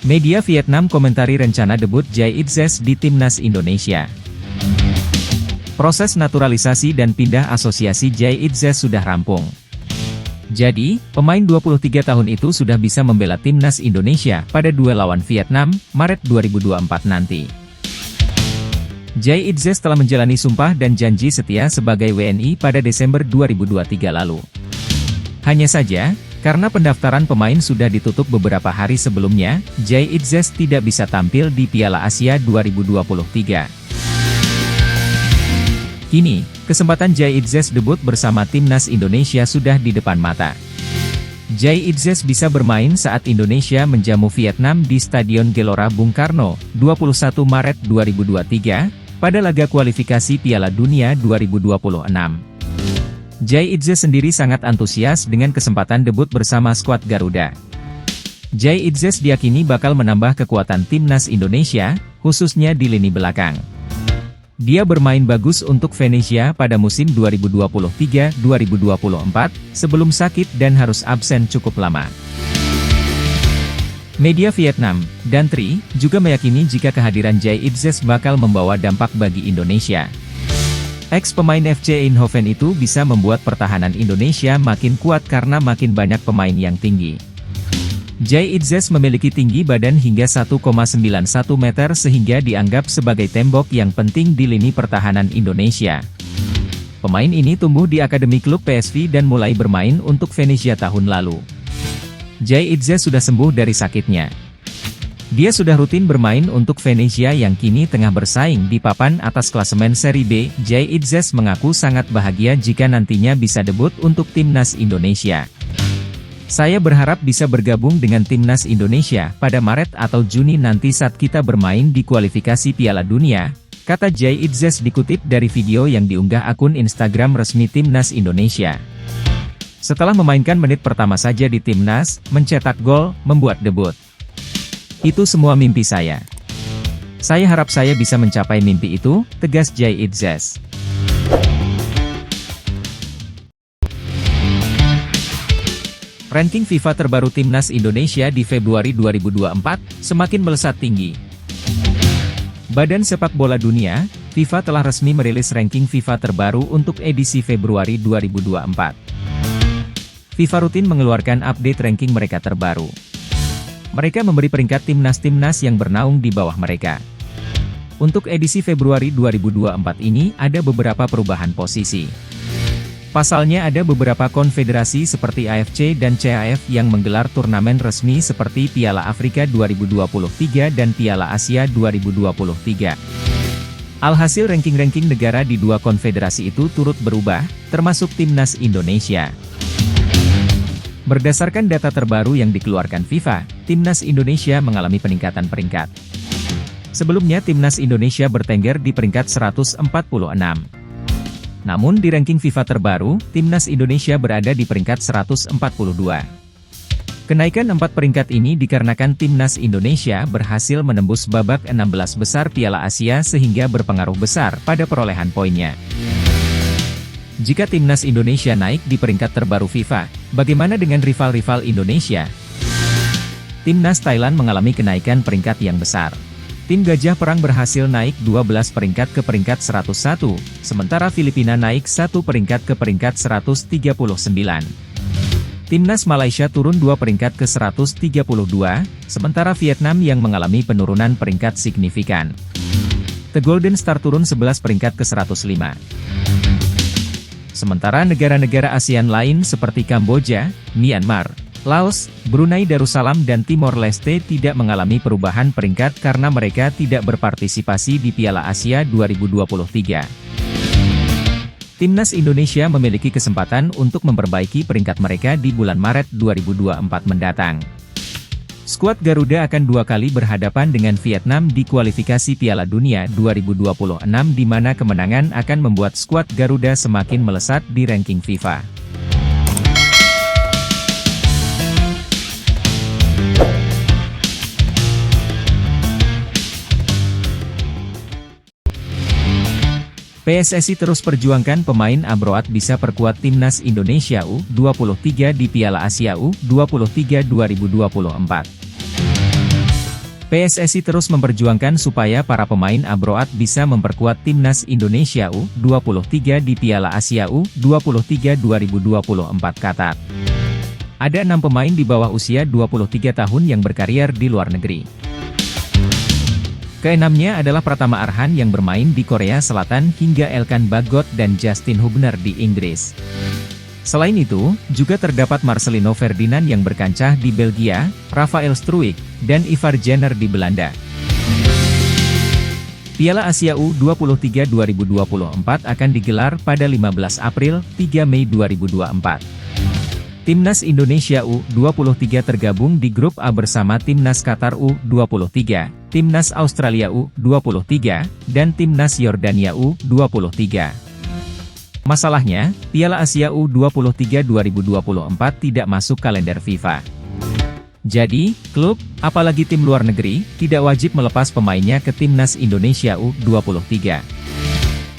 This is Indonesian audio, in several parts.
Media Vietnam komentari rencana debut Jai Itzes di Timnas Indonesia. Proses naturalisasi dan pindah asosiasi Jai Itzes sudah rampung. Jadi, pemain 23 tahun itu sudah bisa membela Timnas Indonesia pada duel lawan Vietnam, Maret 2024 nanti. Jai Itzes telah menjalani sumpah dan janji setia sebagai WNI pada Desember 2023 lalu. Hanya saja, karena pendaftaran pemain sudah ditutup beberapa hari sebelumnya, Jai Itzes tidak bisa tampil di Piala Asia 2023. Kini, kesempatan Jai Itzes debut bersama Timnas Indonesia sudah di depan mata. Jai Itzes bisa bermain saat Indonesia menjamu Vietnam di Stadion Gelora Bung Karno, 21 Maret 2023, pada laga kualifikasi Piala Dunia 2026. Jai Itzes sendiri sangat antusias dengan kesempatan debut bersama skuad Garuda. Jai Itzes diyakini bakal menambah kekuatan Timnas Indonesia, khususnya di lini belakang. Dia bermain bagus untuk Venezia pada musim 2023-2024, sebelum sakit dan harus absen cukup lama. Media Vietnam, dan Tri, juga meyakini jika kehadiran Jai Itzes bakal membawa dampak bagi Indonesia. Ex-pemain FC Eindhoven itu bisa membuat pertahanan Indonesia makin kuat karena makin banyak pemain yang tinggi. Jai Itzes memiliki tinggi badan hingga 1,91 meter sehingga dianggap sebagai tembok yang penting di lini pertahanan Indonesia. Pemain ini tumbuh di akademi klub PSV dan mulai bermain untuk Venezia tahun lalu. Jai Itzes sudah sembuh dari sakitnya. Dia sudah rutin bermain untuk Venezia yang kini tengah bersaing di papan atas klasemen Serie B. Jai Itzes mengaku sangat bahagia jika nantinya bisa debut untuk Timnas Indonesia. Saya berharap bisa bergabung dengan Timnas Indonesia pada Maret atau Juni nanti saat kita bermain di kualifikasi Piala Dunia, kata Jai Itzes dikutip dari video yang diunggah akun Instagram resmi Timnas Indonesia. Setelah memainkan menit pertama saja di Timnas, mencetak gol, membuat debut. Itu semua mimpi saya. Saya harap saya bisa mencapai mimpi itu, tegas Jai Itzes. Ranking FIFA terbaru Timnas Indonesia di Februari 2024, semakin melesat tinggi. Badan Sepak Bola Dunia, FIFA telah resmi merilis ranking FIFA terbaru untuk edisi Februari 2024. FIFA rutin mengeluarkan update ranking mereka terbaru. Mereka memberi peringkat timnas-timnas yang bernaung di bawah mereka. Untuk edisi Februari 2024 ini, ada beberapa perubahan posisi. Pasalnya ada beberapa konfederasi seperti AFC dan CAF yang menggelar turnamen resmi seperti Piala Afrika 2023 dan Piala Asia 2023. Alhasil ranking-ranking negara di dua konfederasi itu turut berubah, termasuk Timnas Indonesia. Berdasarkan data terbaru yang dikeluarkan FIFA, Timnas Indonesia mengalami peningkatan peringkat. Sebelumnya Timnas Indonesia bertengger di peringkat 146. Namun di ranking FIFA terbaru, Timnas Indonesia berada di peringkat 142. Kenaikan 4 peringkat ini dikarenakan Timnas Indonesia berhasil menembus babak 16 besar Piala Asia sehingga berpengaruh besar pada perolehan poinnya. Jika Timnas Indonesia naik di peringkat terbaru FIFA, bagaimana dengan rival-rival Indonesia? Timnas Thailand mengalami kenaikan peringkat yang besar. Tim Gajah Perang berhasil naik 12 peringkat ke peringkat 101, sementara Filipina naik 1 peringkat ke peringkat 139. Timnas Malaysia turun 2 peringkat ke 132, sementara Vietnam yang mengalami penurunan peringkat signifikan. The Golden Star turun 11 peringkat ke 105. Sementara negara-negara ASEAN lain seperti Kamboja, Myanmar, Laos, Brunei Darussalam dan Timor Leste tidak mengalami perubahan peringkat karena mereka tidak berpartisipasi di Piala Asia 2023. Timnas Indonesia memiliki kesempatan untuk memperbaiki peringkat mereka di bulan Maret 2024 mendatang. Skuad Garuda akan 2 kali berhadapan dengan Vietnam di kualifikasi Piala Dunia 2026 di mana kemenangan akan membuat skuad Garuda semakin melesat di ranking FIFA. PSSI terus perjuangkan pemain Amroat bisa perkuat Timnas Indonesia U23 di Piala Asia U23 2024. PSSI terus memperjuangkan supaya para pemain abroad bisa memperkuat timnas Indonesia U23 di Piala Asia U23 2024 Qatar. Ada 6 pemain di bawah usia 23 tahun yang berkarier di luar negeri. Keenamnya adalah Pratama Arhan yang bermain di Korea Selatan hingga Elkan Bagot dan Justin Hubner di Inggris. Selain itu, juga terdapat Marcelino Ferdinand yang berkancah di Belgia, Rafael Struijk, dan Ivar Jenner di Belanda. Piala Asia U23 2024 akan digelar pada 15 April, 3 Mei 2024. Timnas Indonesia U23 tergabung di grup A bersama Timnas Qatar U23, Timnas Australia U23, dan Timnas Yordania U23. Masalahnya, Piala Asia U23 2024 tidak masuk kalender FIFA. Jadi, klub, apalagi tim luar negeri, tidak wajib melepas pemainnya ke Timnas Indonesia U23.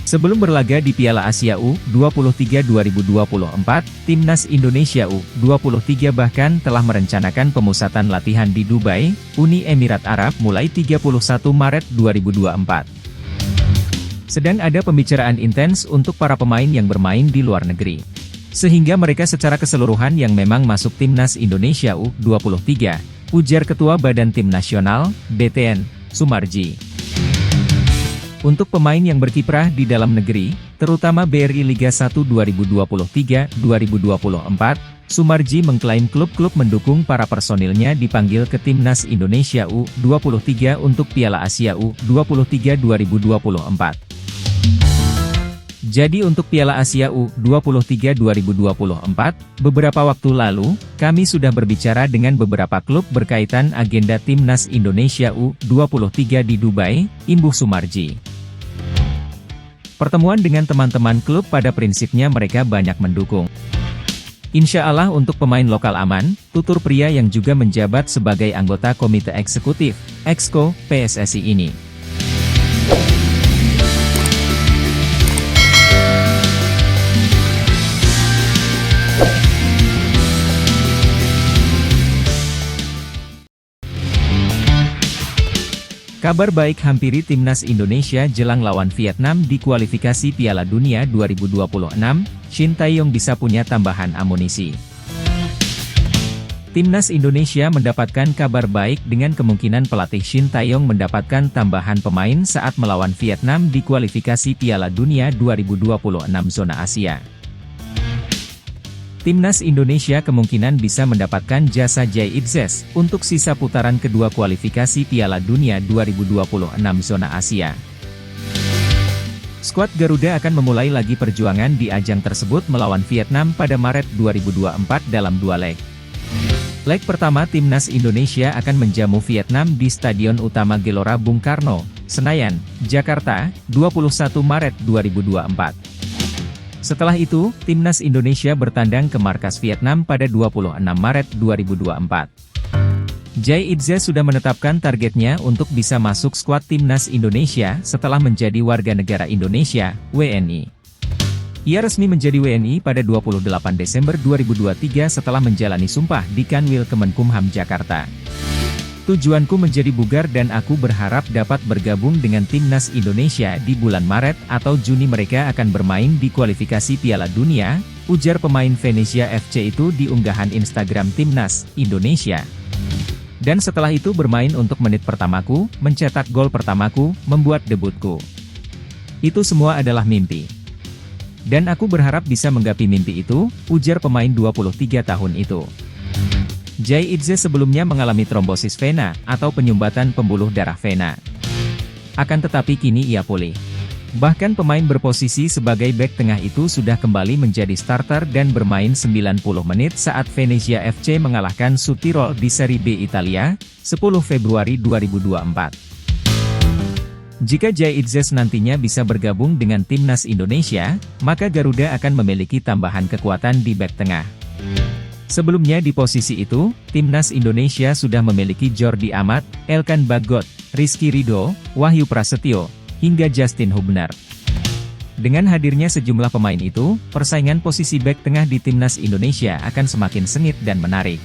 Sebelum berlaga di Piala Asia U23 2024, Timnas Indonesia U23 bahkan telah merencanakan pemusatan latihan di Dubai, Uni Emirat Arab mulai 31 Maret 2024. Sedang ada pembicaraan intens untuk para pemain yang bermain di luar negeri. Sehingga mereka secara keseluruhan yang memang masuk Timnas Indonesia U23, ujar Ketua Badan Tim Nasional, BTN, Sumarji. Untuk pemain yang berkiprah di dalam negeri, terutama BRI Liga 1 2023-2024, Sumarji mengklaim klub-klub mendukung para personilnya dipanggil ke Timnas Indonesia U23 untuk Piala Asia U23 2024. Jadi untuk Piala Asia U23 2024, beberapa waktu lalu, kami sudah berbicara dengan beberapa klub berkaitan agenda Timnas Indonesia U23 di Dubai, imbuh Sumarji. Pertemuan dengan teman-teman klub pada prinsipnya mereka banyak mendukung. Insya Allah untuk pemain lokal aman, tutur pria yang juga menjabat sebagai anggota Komite Eksekutif, Exco, PSSI ini. Kabar baik hampiri Timnas Indonesia jelang lawan Vietnam di kualifikasi Piala Dunia 2026, Shin Tae-yong bisa punya tambahan amunisi. Timnas Indonesia mendapatkan kabar baik dengan kemungkinan pelatih Shin Tae-yong mendapatkan tambahan pemain saat melawan Vietnam di kualifikasi Piala Dunia 2026 zona Asia. Timnas Indonesia kemungkinan bisa mendapatkan jasa Jay Itzes untuk sisa putaran kedua kualifikasi Piala Dunia 2026 zona Asia. Skuad Garuda akan memulai lagi perjuangan di ajang tersebut melawan Vietnam pada Maret 2024 dalam 2 leg. Leg pertama Timnas Indonesia akan menjamu Vietnam di Stadion Utama Gelora Bung Karno, Senayan, Jakarta, 21 Maret 2024. Setelah itu, Timnas Indonesia bertandang ke markas Vietnam pada 26 Maret 2024. Jay Itzes sudah menetapkan targetnya untuk bisa masuk skuad Timnas Indonesia setelah menjadi warga negara Indonesia, WNI. Ia resmi menjadi WNI pada 28 Desember 2023 setelah menjalani sumpah di Kanwil Kemenkumham Jakarta. Tujuanku menjadi bugar dan aku berharap dapat bergabung dengan Timnas Indonesia di bulan Maret atau Juni mereka akan bermain di kualifikasi Piala Dunia, ujar pemain Venezia FC itu di unggahan Instagram Timnas Indonesia. Dan setelah itu bermain untuk menit pertamaku, mencetak gol pertamaku, membuat debutku. Itu semua adalah mimpi. Dan aku berharap bisa menggapai mimpi itu, ujar pemain 23 tahun itu. Jay Itzes sebelumnya mengalami trombosis vena, atau penyumbatan pembuluh darah vena. Akan tetapi kini ia pulih. Bahkan pemain berposisi sebagai bek tengah itu sudah kembali menjadi starter dan bermain 90 menit saat Venezia FC mengalahkan Südtirol di Serie B Italia, 10 Februari 2024. Jika Jay Itzes nantinya bisa bergabung dengan Timnas Indonesia, maka Garuda akan memiliki tambahan kekuatan di bek tengah. Sebelumnya di posisi itu, Timnas Indonesia sudah memiliki Jordi Amat, Elkan Bagot, Rizky Ridho, Wahyu Prasetyo, hingga Justin Hubner. Dengan hadirnya sejumlah pemain itu, persaingan posisi bek tengah di Timnas Indonesia akan semakin sengit dan menarik.